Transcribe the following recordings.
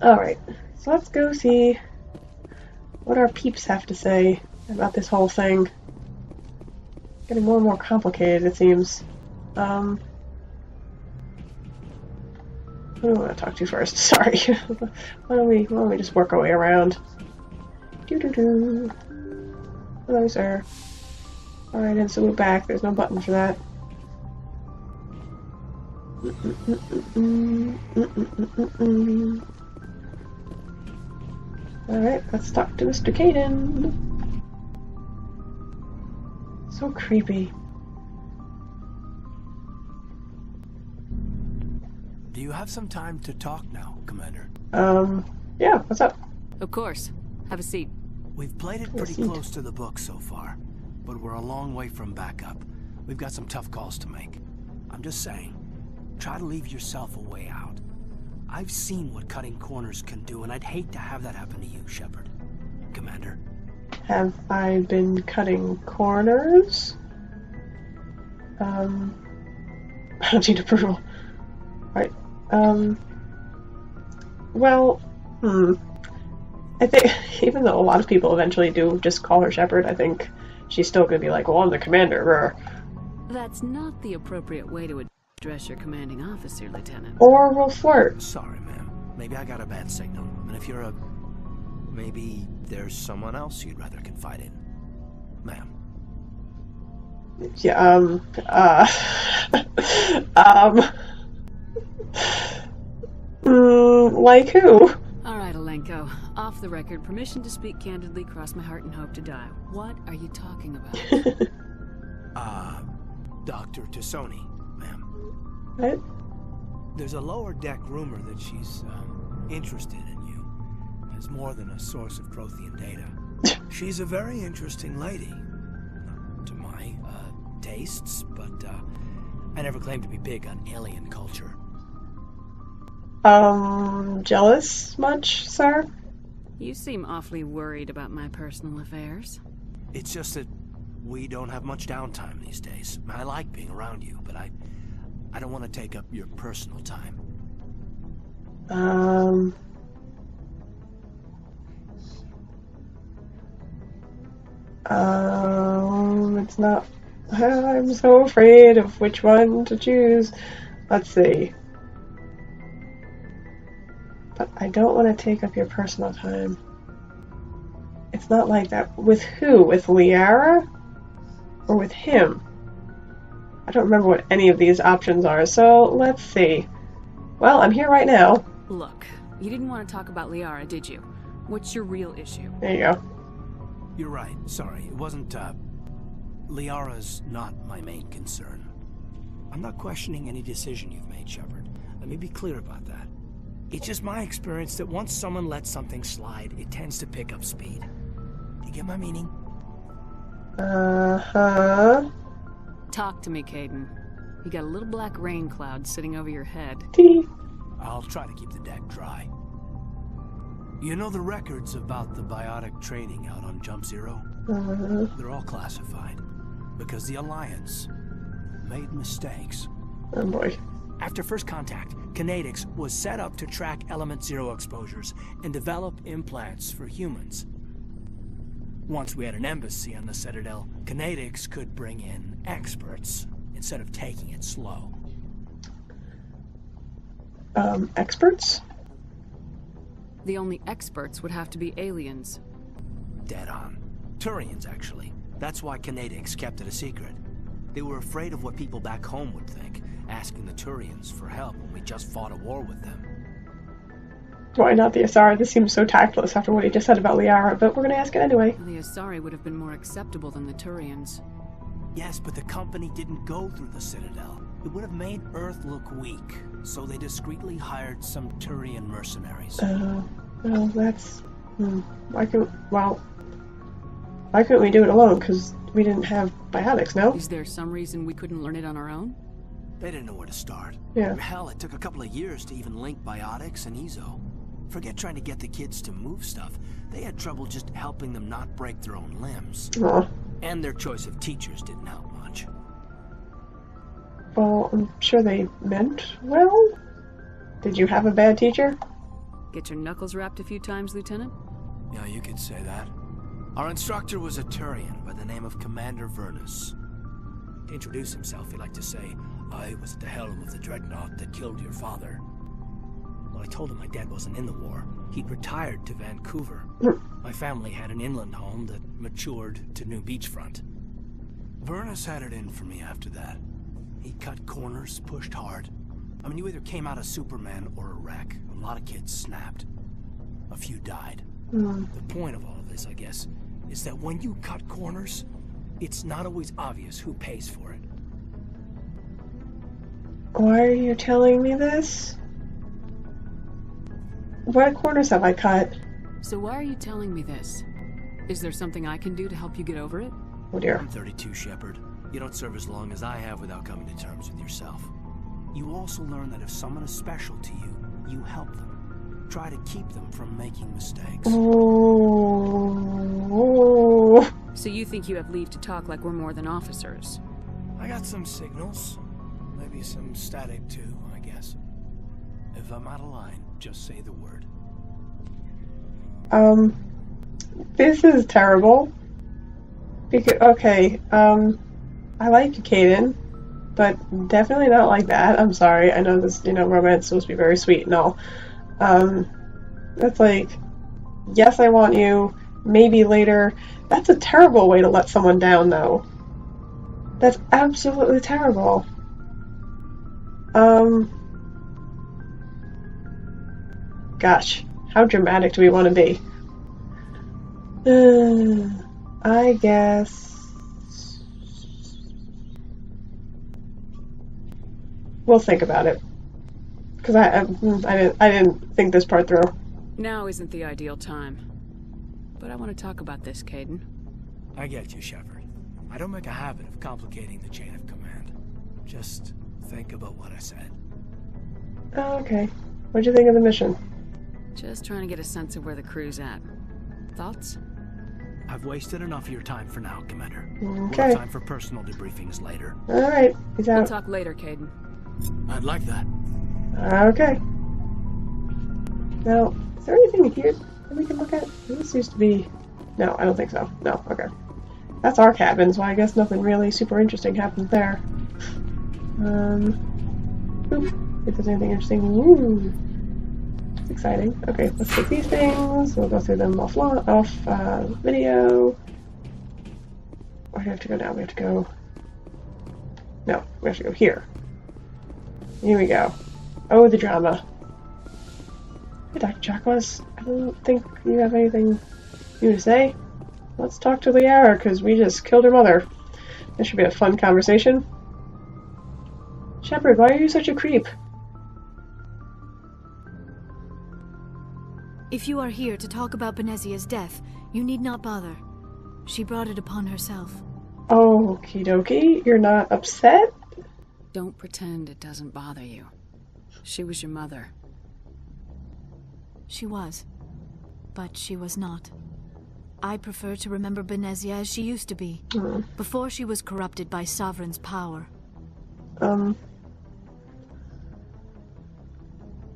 Alright, so let's go see what our peeps have to say about this whole thing. Getting more and more complicated, it seems. Who do I want to talk to first? Sorry. why don't we just work our way around? Doo-doo-doo. Hello, sir. Alright, and salute back. There's no button for that. Alright, let's talk to Mr. Kaiden. So creepy. Do you have some time to talk now, Commander? Yeah, what's up? Of course. Have a seat. We've played it pretty close to the book so far, but we're a long way from backup. We've got some tough calls to make. I'm just saying, try to leave yourself a way out. I've seen what cutting corners can do, and I'd hate to have that happen to you, Shepard. Commander. Have I been cutting corners? I don't need approval. Right. Well, I think, even though a lot of people eventually do just call her Shepard, I think she's still gonna be like, well, I'm the commander. That's not the appropriate way to address your commanding officer, Lieutenant. Or we'll flirt. Sorry, ma'am. Maybe I got a bad signal. And if you're maybe there's someone else you'd rather confide in. Ma'am. Yeah, like who? Alright, Alenko. Off the record, permission to speak candidly, cross my heart and hope to die. What are you talking about? Dr. Tassoni, ma'am. What? There's a lower deck rumor that she's, interested in you. As more than a source of Grothian data. She's a very interesting lady. Not to my, tastes, but, I never claimed to be big on alien culture. Jealous much, sir? You seem awfully worried about my personal affairs. It's just that we don't have much downtime these days. I like being around you, but I don't want to take up your personal time. It's not... I'm so afraid of which one to choose. Let's see. But I don't want to take up your personal time. It's not like that. With who? With Liara? Or with him? I don't remember what any of these options are, so let's see. Well, I'm here right now. Look, you didn't want to talk about Liara, did you? What's your real issue? There you go. You're right. Sorry. It wasn't, Liara's not my main concern. I'm not questioning any decision you've made, Shepard. Let me be clear about that. It's just my experience that once someone lets something slide, it tends to pick up speed. Do you get my meaning? Uh-huh. Talk to me, Kaiden. You got a little black rain cloud sitting over your head. I'll try to keep the deck dry. You know the records about the biotic training out on Jump Zero? They're all classified. Because the Alliance made mistakes. Oh boy. After first contact, Kinetics was set up to track Element Zero exposures and develop implants for humans. Once we had an embassy on the Citadel, Kinetics could bring in experts instead of taking it slow. Experts? The only experts would have to be aliens. Dead on. Turians, actually. That's why Kinetics kept it a secret. They were afraid of what people back home would think, asking the Turians for help when we just fought a war with them. Why not the Asari? This seems so tactless after what he just said about Liara, but we're gonna ask it anyway. The Asari would have been more acceptable than the Turians. Yes, but the company didn't go through the Citadel. It would have made Earth look weak, so they discreetly hired some Turian mercenaries. Well, that's... Why couldn't we do it alone? Because we didn't have biotics, no? Is there some reason we couldn't learn it on our own? They didn't know where to start. Yeah. Hell, it took a couple of years to even link biotics and Ezo. Forget trying to get the kids to move stuff. They had trouble just helping them not break their own limbs. Aw. And their choice of teachers didn't help much. Well, I'm sure they meant well. Did you have a bad teacher? Get your knuckles rapped a few times, Lieutenant? Yeah, you could say that. Our instructor was a Turian by the name of Commander Vernus. To introduce himself, he liked to say, "I was at the helm of the dreadnought that killed your father." Well, I told him my dad wasn't in the war. He'd retired to Vancouver. My family had an inland home that matured to new beachfront. Vernus had it in for me after that. He cut corners, pushed hard. I mean, you either came out a Superman or a wreck. A lot of kids snapped. A few died. The point of all of this, I guess, is that when you cut corners, it's not always obvious who pays for it. Why are you telling me this? What corners have I cut? So why are you telling me this? Is there something I can do to help you get over it? Oh dear. I'm 32, Shepard. You don't serve as long as I have without coming to terms with yourself. You also learn that if someone is special to you, you help them. Try to keep them from making mistakes. Oh. So you think you have leave to talk like we're more than officers? I got some signals. Maybe some static too, I guess. If I'm out of line, just say the word. This is terrible. Because, okay, I like Kaiden, but definitely not like that. I'm sorry. I know this, romance is supposed to be very sweet and all. That's like, yes, I want you, maybe later. That's a terrible way to let someone down, though. That's absolutely terrible. Gosh, how dramatic do we want to be? I guess we'll think about it, because I didn't think this part through. Now isn't the ideal time, but I want to talk about this, Kaiden. I get you, Shepard. I don't make a habit of complicating the chain of command. Just think about what I said. Oh, okay. What'd you think of the mission? Just trying to get a sense of where the crew's at. Thoughts? I've wasted enough of your time for now, Commander. Okay. We'll have time for personal debriefings later. Alright, peace out. We'll talk later, Kaiden. I'd like that. Okay. Now, is there anything here that we can look at? This used to be... No, I don't think so. No, okay. That's our cabin, so I guess nothing really super interesting happens there. Oop. If there's anything interesting. Ooh. It's exciting. Okay, let's take these things. We'll go through them off video. Where do we have to go now? We have to go... No, we have to go here. Here we go. Oh, the drama. Hey, Dr. Chakwas. I don't think you have anything new to say. Let's talk to Liara, because we just killed her mother. This should be a fun conversation. Shepard, why are you such a creep? If you are here to talk about Benezia's death, you need not bother. She brought it upon herself. Okie dokie. You're not upset? Don't pretend it doesn't bother you. She was your mother. She was. But she was not. I prefer to remember Benezia as she used to be, before she was corrupted by Sovereign's power.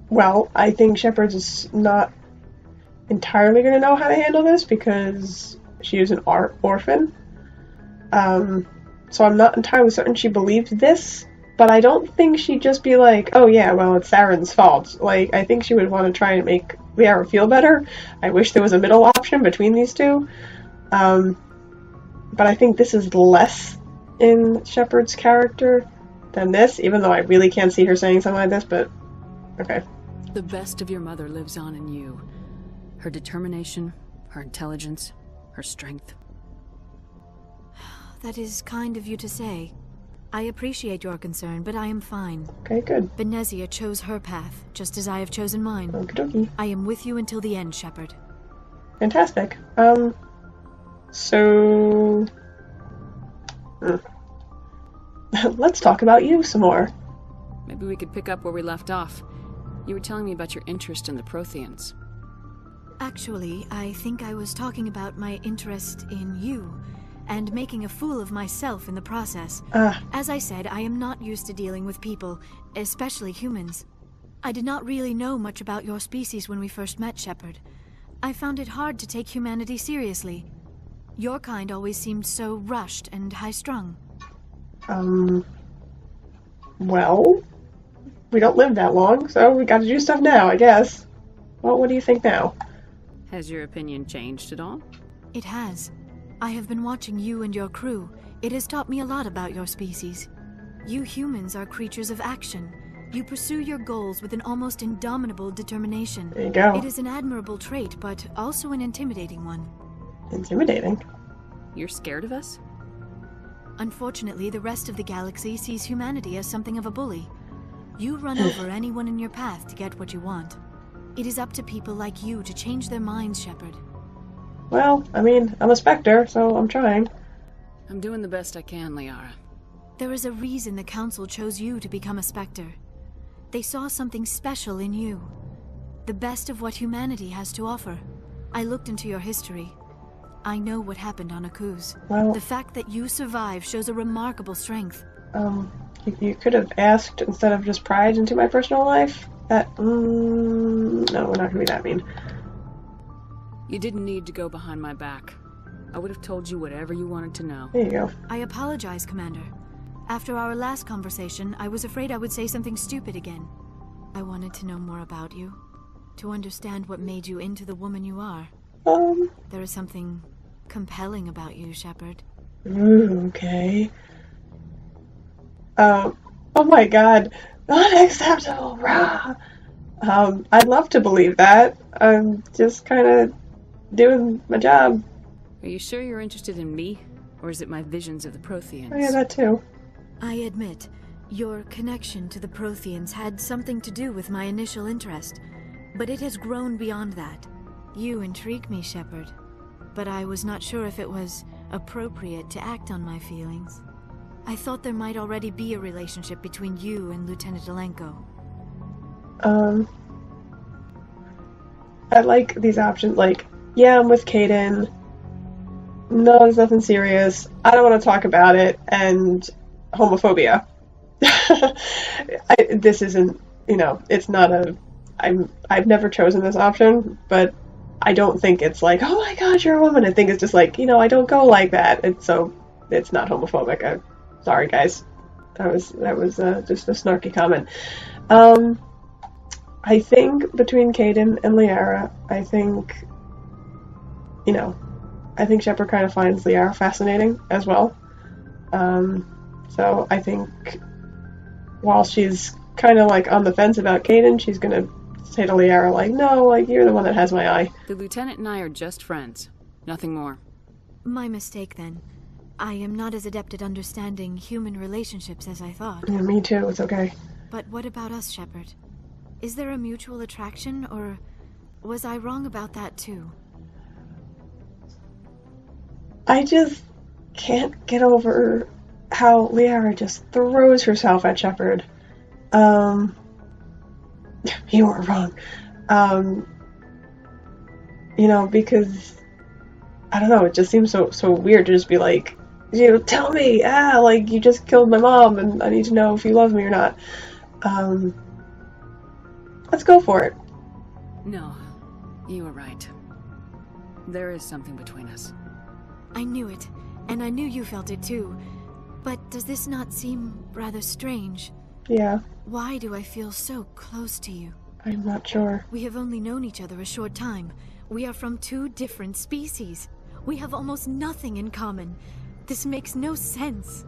Well, I think Shepard's is not entirely going to know how to handle this because she is an orphan. So I'm not entirely certain she believes this, but I don't think she'd just be like, oh yeah, well, it's Saren's fault. Like, I think she would want to try and make Liara feel better. I wish there was a middle option between these two. But I think this is less in Shepard's character than this, even though I really can't see her saying something like this, but okay. The best of your mother lives on in you. Her determination, her intelligence, her strength. That is kind of you to say. I appreciate your concern, but I am fine. Okay, good. Benezia chose her path, just as I have chosen mine. Okie dokie. I am with you until the end, Shepard. Fantastic. So... let's talk about you some more. Maybe we could pick up where we left off. You were telling me about your interest in the Protheans. Actually, I think I was talking about my interest in you, and making a fool of myself in the process. As I said, I am not used to dealing with people, especially humans. I did not really know much about your species when we first met, Shepard. I found it hard to take humanity seriously. Your kind always seemed so rushed and high-strung. Well, we don't live that long, so we gotta do stuff now, I guess. Well, what do you think now? Has your opinion changed at all? It has. I have been watching you and your crew. It has taught me a lot about your species. You humans are creatures of action. You pursue your goals with an almost indomitable determination. There you go. It is an admirable trait, but also an intimidating one. Intimidating? You're scared of us? Unfortunately, the rest of the galaxy sees humanity as something of a bully. You run over anyone in your path to get what you want. It is up to people like you to change their minds, Shepard. Well, I mean, I'm a Spectre, so I'm trying. I'm doing the best I can, Liara. There is a reason the Council chose you to become a Spectre. They saw something special in you. The best of what humanity has to offer. I looked into your history. I know what happened on Akuz. Well, the fact that you survived shows a remarkable strength. You could have asked instead of just pried into my personal life. No, we're not gonna be that mean. You didn't need to go behind my back. I would have told you whatever you wanted to know. There you go. I apologize, Commander. After our last conversation, I was afraid I would say something stupid again. I wanted to know more about you. To understand what made you into the woman you are. There is something compelling about you, Shepard. Okay. Oh my god. Unacceptable, rah! I'd love to believe that. I'm just kind of doing my job. Are you sure you're interested in me? Or is it my visions of the Protheans? Oh yeah, that too. I admit, your connection to the Protheans had something to do with my initial interest, but it has grown beyond that. You intrigue me, Shepard, but I was not sure if it was appropriate to act on my feelings. I thought there might already be a relationship between you and Lieutenant Alenko. I like these options, like, yeah, I'm with Kaiden. No, there's nothing serious. I don't want to talk about it, and homophobia. This isn't, it's not I've never chosen this option, but I don't think it's like, oh my god, you're a woman. I think it's just like, I don't go like that, and so it's not homophobic. Sorry, guys. That was just a snarky comment. I think between Kaiden and Liara, I think Shepard kind of finds Liara fascinating as well. So I think while she's kind of like on the fence about Kaiden, she's gonna say to Liara, like, no, like, you're the one that has my eye. The Lieutenant and I are just friends. Nothing more. My mistake, then. I am not as adept at understanding human relationships as I thought. Yeah, me too, it's okay. But what about us, Shepard? Is there a mutual attraction, or was I wrong about that too? I just can't get over how Liara just throws herself at Shepard. You were wrong. Because I don't know, it just seems so weird to just be like, tell me, like, you just killed my mom and I need to know if you love me or not. Let's go for it. No, you were right. There is something between us. I knew it, and I knew you felt it too. But does this not seem rather strange? Yeah. Why do I feel so close to you? I'm not sure. We have only known each other a short time. We are from two different species. We have almost nothing in common. This makes no sense.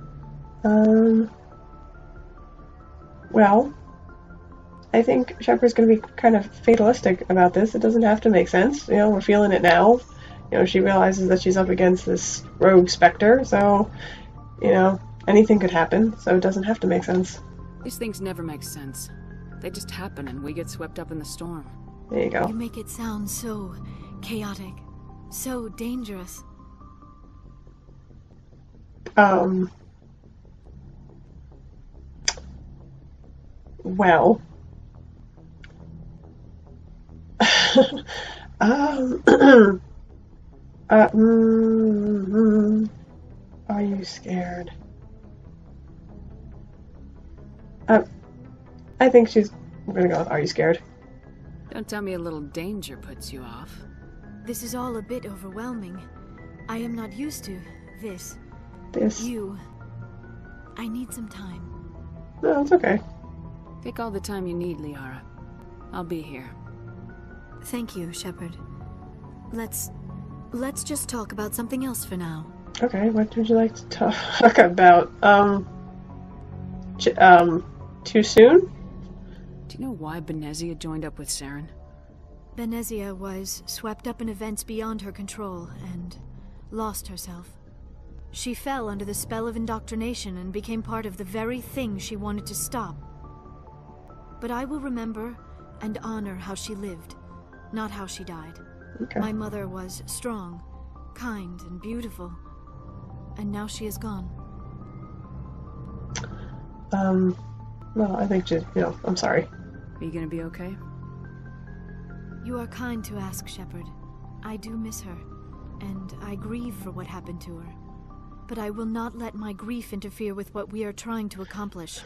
Well, I think Shepard's going to be kind of fatalistic about this. It doesn't have to make sense. We're feeling it now. She realizes that she's up against this rogue Spectre, so, anything could happen, so it doesn't have to make sense. These things never make sense. They just happen and we get swept up in the storm. There you go. You make it sound so chaotic, so dangerous. Well. Are you scared? I think she's I'm gonna go with, are you scared? Don't tell me a little danger puts you off. This is all a bit overwhelming. I am not used to this. This? You. I need some time. No, it's okay. Take all the time you need, Liara. I'll be here. Thank you, Shepard. Let's just talk about something else for now. Okay, what would you like to talk about? Too soon? Do you know why Benezia joined up with Saren? Benezia was swept up in events beyond her control and lost herself. She fell under the spell of indoctrination and became part of the very thing she wanted to stop. But I will remember and honor how she lived, not how she died. Okay. My mother was strong, kind, and beautiful, and now she is gone. Well, I think just, I'm sorry. Are you gonna be okay? You are kind to ask, Shepard. I do miss her, and I grieve for what happened to her. But I will not let my grief interfere with what we are trying to accomplish.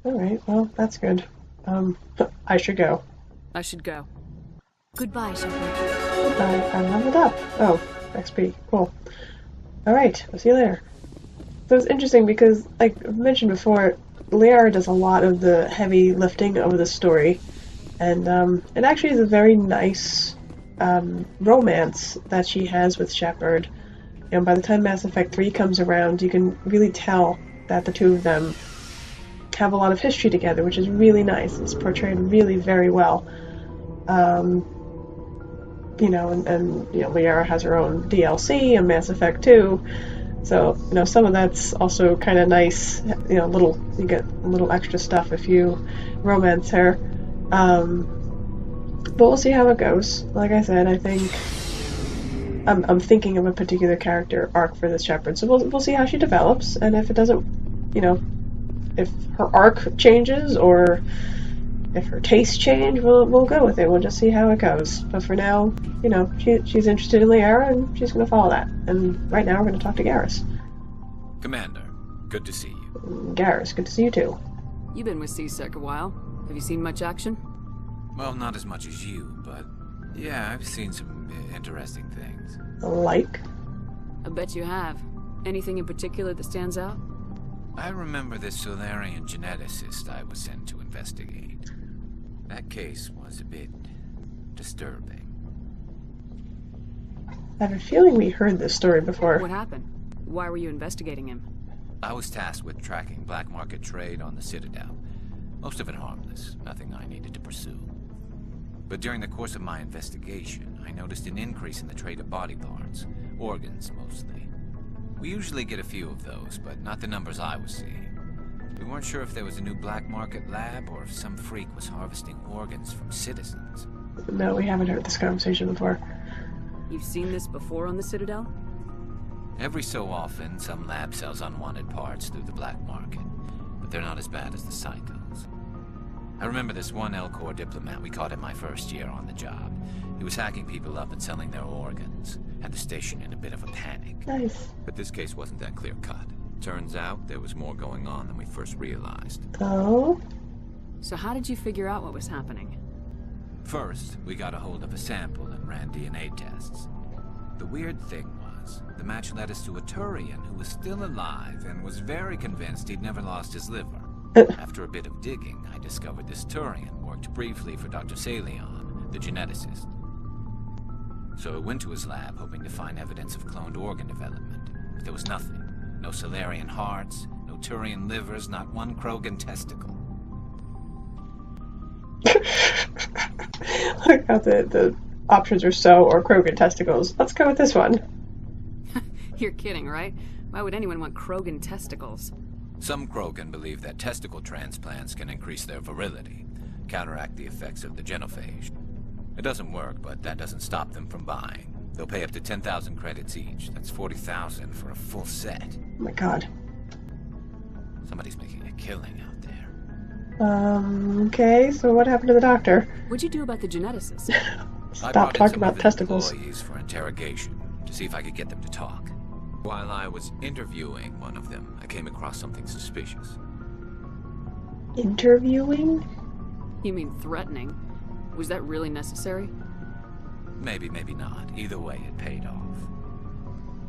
Alright, well, that's good. I should go. I should go. Goodbye, Shepard. Goodbye. I'm leveled up. Oh, XP. Cool. Alright, I'll see you later. So it's interesting because, like I mentioned before, Liara does a lot of the heavy lifting of the story. And it actually is a very nice romance that she has with Shepard. And by the time Mass Effect 3 comes around, you can really tell that the two of them have a lot of history together, which is really nice. It's portrayed really very well. Liara has her own DLC in Mass Effect 2. So, some of that's also kind of nice. You get a little extra stuff if you romance her. But we'll see how it goes. Like I said, I think I'm thinking of a particular character arc for this Shepard, so we'll see how she develops, and if it doesn't, if her arc changes or if her tastes change, we'll go with it. We'll just see how it goes. But for now, she's interested in Liara, and she's going to follow that. And right now, we're going to talk to Garrus. Commander, good to see you. Garrus, good to see you too. You've been with C-Sec a while. Have you seen much action? Well, not as much as you, but yeah, I've seen some interesting things. Like? I bet you have. Anything in particular that stands out? I remember this Solarian geneticist I was sent to investigate. That case was a bit disturbing. I have a feeling we heard this story before. What happened? Why were you investigating him? I was tasked with tracking black market trade on the Citadel. Most of it harmless, nothing I needed to pursue. But during the course of my investigation, I noticed an increase in the trade of body parts, organs mostly. We usually get a few of those, but not the numbers I was seeing. We weren't sure if there was a new black market lab or if some freak was harvesting organs from citizens. No, we haven't heard this conversation before. You've seen this before on the Citadel? Every so often, some lab sells unwanted parts through the black market, but they're not as bad as the cycles. I remember this one L-Corps diplomat we caught in my first year on the job. He was hacking people up and selling their organs. Had the station in a bit of a panic. Nice. But this case wasn't that clear-cut. Turns out there was more going on than we first realized. Oh? So how did you figure out what was happening? First, we got a hold of a sample and ran DNA tests. The weird thing was, the match led us to a Turian who was still alive and was very convinced he'd never lost his liver. After a bit of digging, I discovered this Turian worked briefly for Dr. Salion, the geneticist. So I went to his lab hoping to find evidence of cloned organ development. But there was nothing. No Solarian hearts, no Turian livers, not one Krogan testicle. Look how the options are so or Krogan testicles. Let's go with this one. You're kidding, right? Why would anyone want Krogan testicles? Some Krogan believe that testicle transplants can increase their virility, counteract the effects of the genophage. It doesn't work, but that doesn't stop them from buying. They'll pay up to 10,000 credits each. That's 40,000 for a full set. Oh my god. Somebody's making a killing out there. Okay, so what happened to the doctor? What'd you do about the geneticist? Stop talking about testicles. Employees for interrogation, to see if I could get them to talk. While I was interviewing one of them, I came across something suspicious. Interviewing? You mean threatening? Was that really necessary? Maybe, maybe not. Either way, it paid off.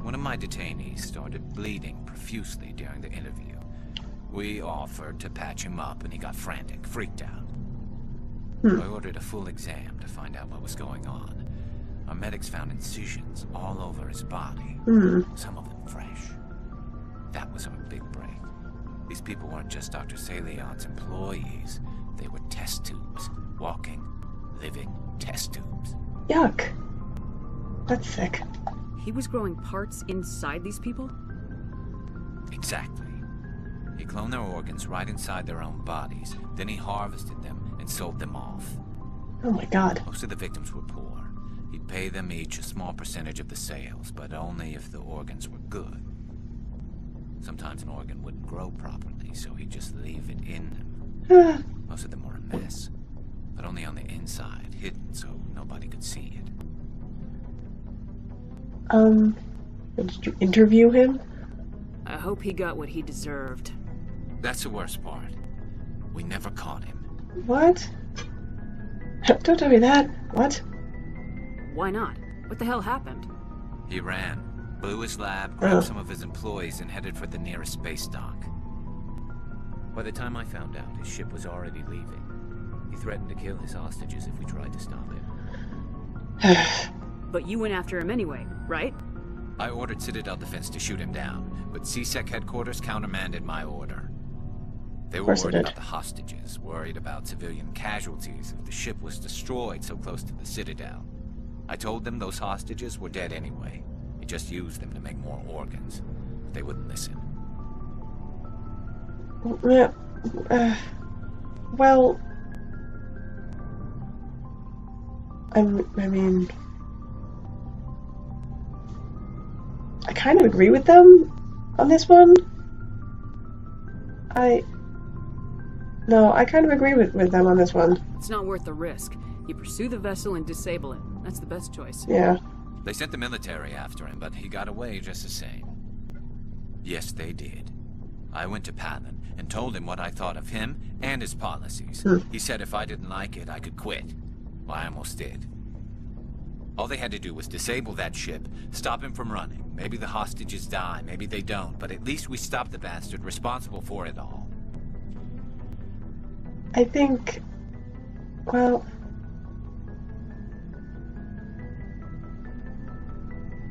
One of my detainees started bleeding profusely during the interview. We offered to patch him up, and he got frantic, freaked out. I ordered a full exam to find out what was going on. Our medics found incisions all over his body, some of them fresh. That was our big break. These people weren't just Dr. Salion's employees. They were test tubes. Walking, living test tubes. Yuck. That's sick. He was growing parts inside these people? Exactly. He cloned their organs right inside their own bodies. Then he harvested them and sold them off. Oh my god. Most of the victims were poor. He'd pay them each a small percentage of the sales, but only if the organs were good. Sometimes an organ wouldn't grow properly, so he'd just leave it in them. Most of them were a mess, but only on the inside, hidden so nobody could see it. Did you interview him? I hope he got what he deserved. That's the worst part. We never caught him. What? Don't tell me that. What? Why not? What the hell happened? He ran, blew his lab, grabbed some of his employees, and headed for the nearest space dock. By the time I found out, his ship was already leaving. He threatened to kill his hostages if we tried to stop him. But you went after him anyway, right? I ordered Citadel Defense to shoot him down, but CSEC headquarters countermanded my order. They were worried about the hostages, worried about civilian casualties if the ship was destroyed so close to the Citadel. I told them those hostages were dead anyway. He just used them to make more organs. But they wouldn't listen. Well... I mean... I kind of agree with them on this one. No, I kind of agree with them on this one. It's not worth the risk. You pursue the vessel and disable it. That's the best choice. Yeah. They sent the military after him, but he got away just the same. Yes, they did. I went to Palin and told him what I thought of him and his policies. He said if I didn't like it, I could quit. Well, I almost did. All they had to do was disable that ship, stop him from running. Maybe the hostages die, maybe they don't, but at least we stopped the bastard responsible for it all. I think... well...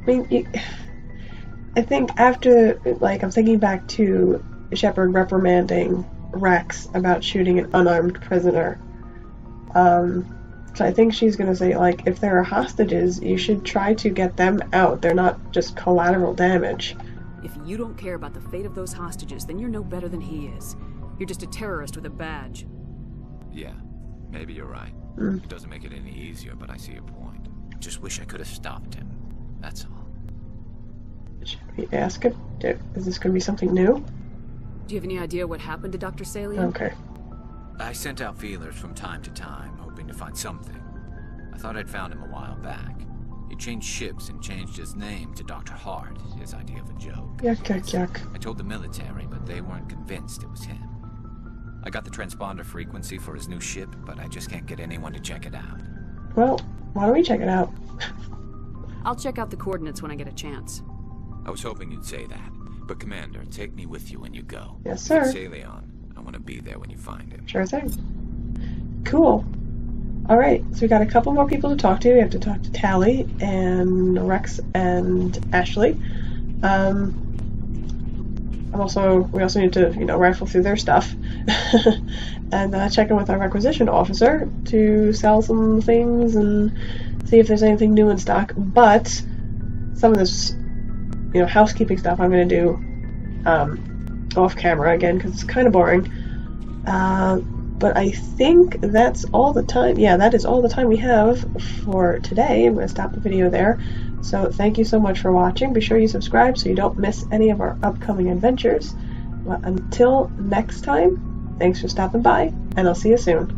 I mean, I think after, like, I'm thinking back to Shepard reprimanding Rex about shooting an unarmed prisoner. So I think she's gonna say, like, if there are hostages, you should try to get them out. They're not just collateral damage. If you don't care about the fate of those hostages, then you're no better than he is. You're just a terrorist with a badge. Yeah, maybe you're right. It doesn't make it any easier, but I see your point. Just wish I could have stopped him. That's all. Should we ask him? Is this gonna be something new? Do you have any idea what happened to Dr. Salion? Okay. I sent out feelers from time to time, hoping to find something. I thought I'd found him a while back. He changed ships and changed his name to Dr. Hart, his idea of a joke. Yuck, yuck, yuck. I told the military, but they weren't convinced it was him. I got the transponder frequency for his new ship, but I just can't get anyone to check it out. Well, why don't we check it out? I'll check out the coordinates when I get a chance. I was hoping you'd say that. But Commander, take me with you when you go. Yes, sir. Salion, I want to be there when you find him. Sure thing. Cool. Alright, so we got a couple more people to talk to. We have to talk to Tally and Rex and Ashley. We also need to, rifle through their stuff. And check in with our requisition officer to sell some things and see if there's anything new in stock. But some of this, housekeeping stuff I'm going to do off camera again because it's kind of boring. But I think that's all the time. Yeah, that is all the time we have for today. I'm going to stop the video there. So thank you so much for watching. Be sure you subscribe so you don't miss any of our upcoming adventures. But until next time, thanks for stopping by, and I'll see you soon.